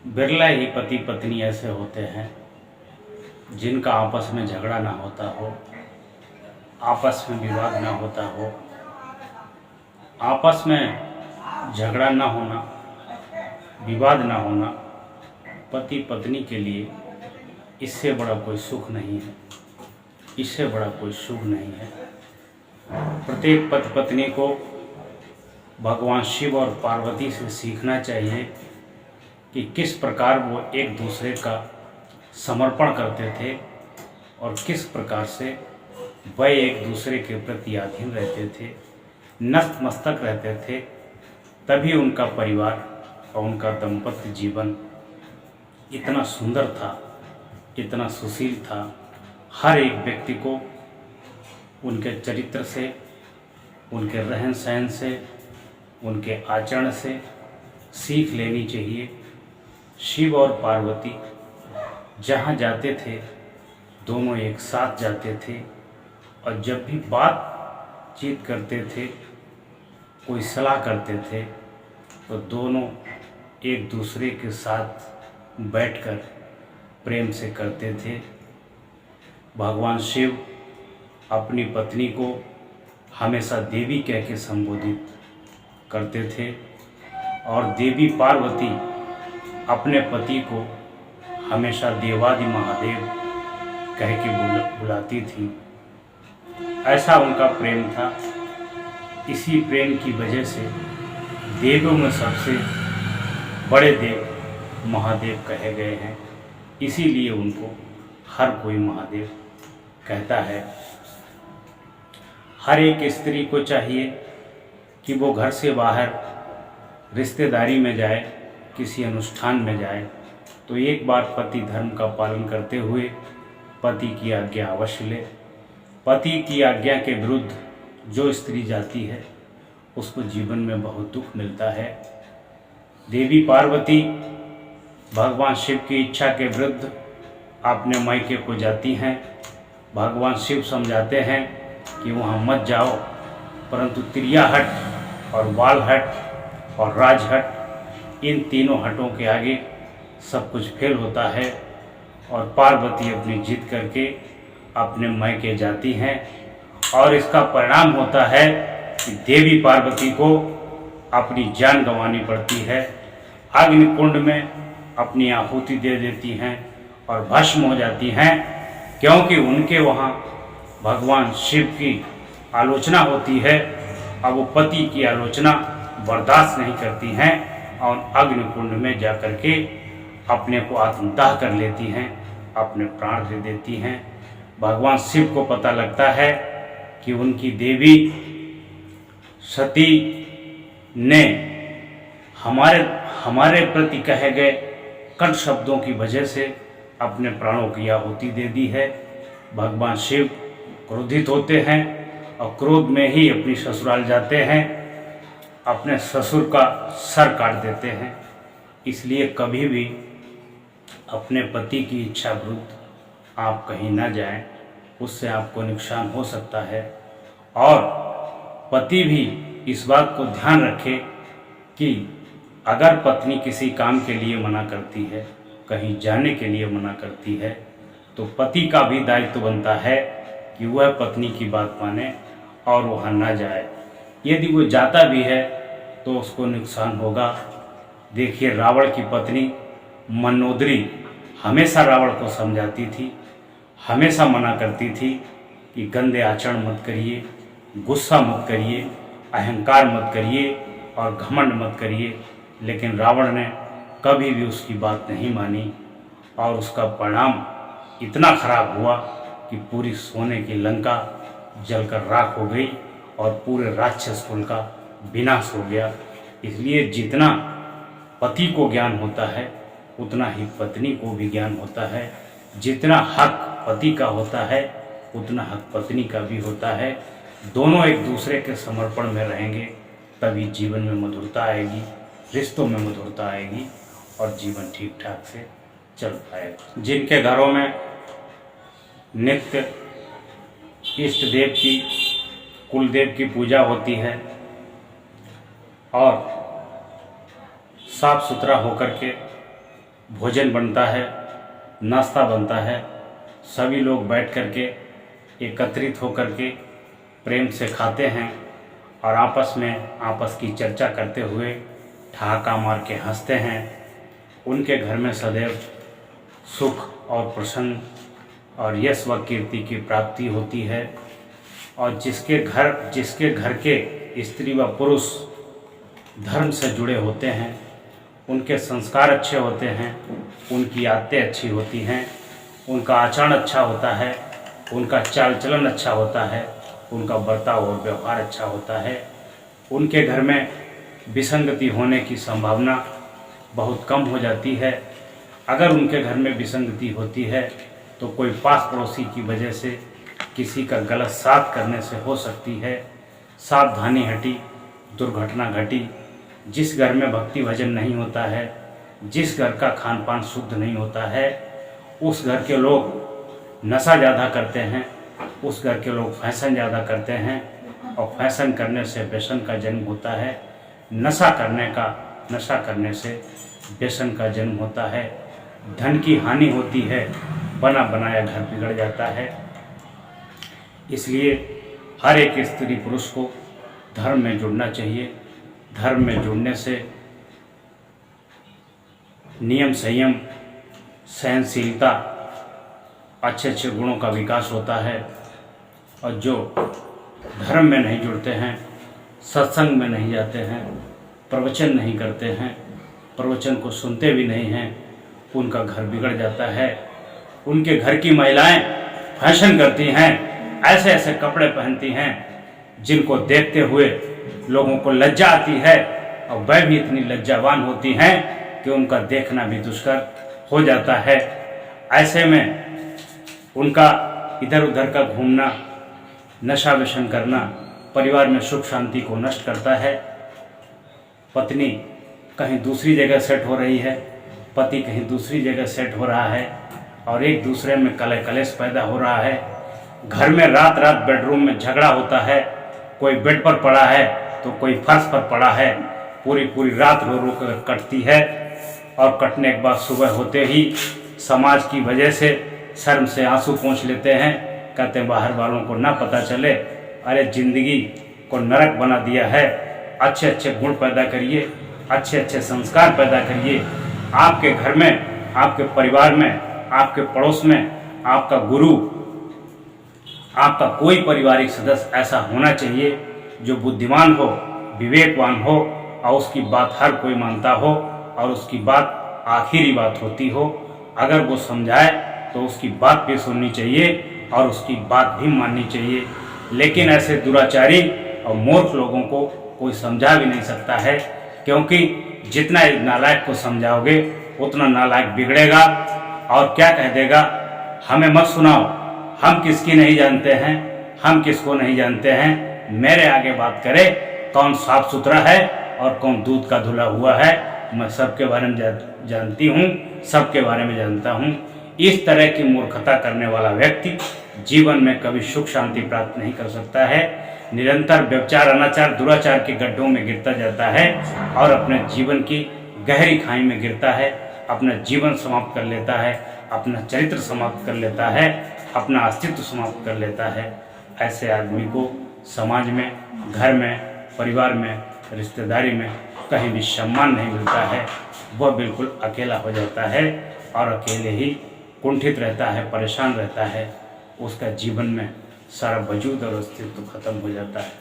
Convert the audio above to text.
बिरला ही पति पत्नी ऐसे होते हैं जिनका आपस में झगड़ा ना होता हो, आपस में विवाद ना होता हो। आपस में झगड़ा ना होना, विवाद ना होना पति पत्नी के लिए इससे बड़ा कोई सुख नहीं है, इससे बड़ा कोई सुख नहीं है। प्रत्येक पति पत्नी को भगवान शिव और पार्वती से सीखना चाहिए कि किस प्रकार वो एक दूसरे का समर्पण करते थे और किस प्रकार से वह एक दूसरे के प्रति अधीन रहते थे, नतमस्तक रहते थे। तभी उनका परिवार और उनका दाम्पत्य जीवन इतना सुंदर था, इतना सुशील था। हर एक व्यक्ति को उनके चरित्र से, उनके रहन सहन से, उनके आचरण से सीख लेनी चाहिए। शिव और पार्वती जहाँ जाते थे दोनों एक साथ जाते थे और जब भी बातचीत करते थे, कोई सलाह करते थे तो दोनों एक दूसरे के साथ बैठकर प्रेम से करते थे। भगवान शिव अपनी पत्नी को हमेशा देवी कह के संबोधित करते थे और देवी पार्वती अपने पति को हमेशा देवादि महादेव कह के बुलाती थी। ऐसा उनका प्रेम था। इसी प्रेम की वजह से देवों में सबसे बड़े देव महादेव कहे गए हैं। इसीलिए उनको हर कोई महादेव कहता है। हर एक स्त्री को चाहिए कि वो घर से बाहर रिश्तेदारी में जाए, किसी अनुष्ठान में जाए तो एक बार पति धर्म का पालन करते हुए पति की आज्ञा अवश्य ले। पति की आज्ञा के विरुद्ध जो स्त्री जाती है उसको जीवन में बहुत दुख मिलता है। देवी पार्वती भगवान शिव की इच्छा के विरुद्ध अपने मायके को जाती हैं। भगवान शिव समझाते हैं कि वहाँ मत जाओ, परंतु त्रियाहट और बालहट और राजहट, इन तीनों हटों के आगे सब कुछ फेल होता है और पार्वती अपनी जिद करके अपने मायके जाती हैं और इसका परिणाम होता है कि देवी पार्वती को अपनी जान गंवानी पड़ती है। अग्निकुंड में अपनी आहुति दे देती हैं और भस्म हो जाती हैं, क्योंकि उनके वहाँ भगवान शिव की आलोचना होती है। अब वो पति की आलोचना बर्दाश्त नहीं करती हैं और अग्निकुंड में जाकर के अपने को आत्मदाह कर लेती हैं, अपने प्राण दे देती हैं। भगवान शिव को पता लगता है कि उनकी देवी सती ने हमारे प्रति कहे गए कट शब्दों की वजह से अपने प्राणों की आहुति दे दी है। भगवान शिव क्रोधित होते हैं और क्रोध में ही अपनी ससुराल जाते हैं, अपने ससुर का सर काट देते हैं। इसलिए कभी भी अपने पति की इच्छा विरुद्ध आप कहीं ना जाएं, उससे आपको नुकसान हो सकता है। और पति भी इस बात को ध्यान रखे कि अगर पत्नी किसी काम के लिए मना करती है, कहीं जाने के लिए मना करती है, तो पति का भी दायित्व बनता है कि वह पत्नी की बात माने और वहाँ ना जाए। यदि वो जाता भी है तो उसको नुकसान होगा। देखिए, रावण की पत्नी मनोदरी हमेशा रावण को समझाती थी, हमेशा मना करती थी कि गंदे आचरण मत करिए, गुस्सा मत करिए, अहंकार मत करिए और घमंड मत करिए। लेकिन रावण ने कभी भी उसकी बात नहीं मानी और उसका परिणाम इतना खराब हुआ कि पूरी सोने की लंका जलकर राख हो गई और पूरे राक्षस कुल का विनाश हो गया। इसलिए जितना पति को ज्ञान होता है उतना ही पत्नी को भी ज्ञान होता है। जितना हक पति का होता है उतना हक पत्नी का भी होता है। दोनों एक दूसरे के समर्पण में रहेंगे तभी जीवन में मधुरता आएगी, रिश्तों में मधुरता आएगी और जीवन ठीक ठाक से चल पाएगा। जिनके घरों में नित्य इष्ट देव की, कुल देव की पूजा होती है और साफ सुथरा होकर के भोजन बनता है, नाश्ता बनता है, सभी लोग बैठ कर के एकत्रित होकर के प्रेम से खाते हैं और आपस की चर्चा करते हुए ठहाका मार के हंसते हैं। उनके घर में सदैव सुख और प्रसन्न और यश व कीर्ति की प्राप्ति होती है। और जिसके घर के स्त्री व पुरुष धर्म से जुड़े होते हैं, उनके संस्कार अच्छे होते हैं, उनकी आदतें अच्छी होती हैं, उनका आचरण अच्छा होता है, उनका चाल चलन अच्छा होता है, उनका बर्ताव और व्यवहार अच्छा होता है, उनके घर में विसंगति होने की संभावना बहुत कम हो जाती है। अगर उनके घर में विसंगति होती है तो कोई पास पड़ोसी की वजह से किसी का गलत साथ करने से हो सकती है। सावधानी हटी, दुर्घटना घटी। जिस घर में भक्ति भजन नहीं होता है, जिस घर का खान पान शुद्ध नहीं होता है, उस घर के लोग नशा ज़्यादा करते हैं, उस घर के लोग फैशन ज़्यादा करते हैं और फैशन करने से व्यसन का जन्म होता है। नशा करने से व्यसन का जन्म होता है। धन की हानि होती है, बना बनाया घर बिगड़ जाता है। इसलिए हर एक स्त्री पुरुष को धर्म में जुड़ना चाहिए। धर्म में जुड़ने से नियम संयम, सहनशीलता, अच्छे अच्छे गुणों का विकास होता है। और जो धर्म में नहीं जुड़ते हैं, सत्संग में नहीं जाते हैं, प्रवचन नहीं करते हैं, प्रवचन को सुनते भी नहीं हैं, उनका घर बिगड़ जाता है। उनके घर की महिलाएं फैशन करती हैं, ऐसे ऐसे कपड़े पहनती हैं जिनको देखते हुए लोगों को लज्जा आती है और वह भी इतनी लज्जावान होती हैं कि उनका देखना भी दुष्कर हो जाता है। ऐसे में उनका इधर उधर का घूमना, नशा व्यसन करना परिवार में सुख शांति को नष्ट करता है। पत्नी कहीं दूसरी जगह सेट हो रही है, पति कहीं दूसरी जगह सेट हो रहा है और एक दूसरे में कलह कलेश पैदा हो रहा है। घर में रात रात बेडरूम में झगड़ा होता है, कोई बेड पर पड़ा है तो कोई फर्श पर पड़ा है। पूरी पूरी रात रो रो कर कटती है और कटने के बाद सुबह होते ही समाज की वजह से शर्म से आंसू पोंछ लेते हैं। कहते हैं बाहर वालों को ना पता चले। अरे जिंदगी को नरक बना दिया है। अच्छे अच्छे गुण पैदा करिए, अच्छे अच्छे संस्कार पैदा करिए। आपके घर में, आपके परिवार में, आपके पड़ोस में आपका गुरु, आपका कोई पारिवारिक सदस्य ऐसा होना चाहिए जो बुद्धिमान हो, विवेकवान हो और उसकी बात हर कोई मानता हो और उसकी बात आखिरी बात होती हो। अगर वो समझाए तो उसकी बात भी सुननी चाहिए और उसकी बात भी माननी चाहिए। लेकिन ऐसे दुराचारी और मूर्ख लोगों को कोई समझा भी नहीं सकता है, क्योंकि जितना इस नालायक को समझाओगे उतना नालायक बिगड़ेगा और क्या कह देगा, हमें मत सुनाओ, हम किसकी नहीं जानते हैं, हम किसको नहीं जानते हैं। मेरे आगे बात करे कौन साफ सुथरा है और कौन दूध का धुला हुआ है। मैं सबके बारे में जानती हूँ, सबके बारे में जानता हूँ। इस तरह की मूर्खता करने वाला व्यक्ति जीवन में कभी सुख शांति प्राप्त नहीं कर सकता है। निरंतर व्यभिचार, अनाचार, दुराचार के गड्ढों में गिरता जाता है और अपने जीवन की गहरी खाई में गिरता है। अपना जीवन समाप्त कर लेता है, अपना चरित्र समाप्त कर लेता है, अपना अस्तित्व समाप्त कर लेता है। ऐसे आदमी को समाज में, घर में, परिवार में, रिश्तेदारी में कहीं भी सम्मान नहीं मिलता है। वह बिल्कुल अकेला हो जाता है और अकेले ही कुंठित रहता है, परेशान रहता है। उसका जीवन में सारा वजूद और अस्तित्व खत्म हो जाता है।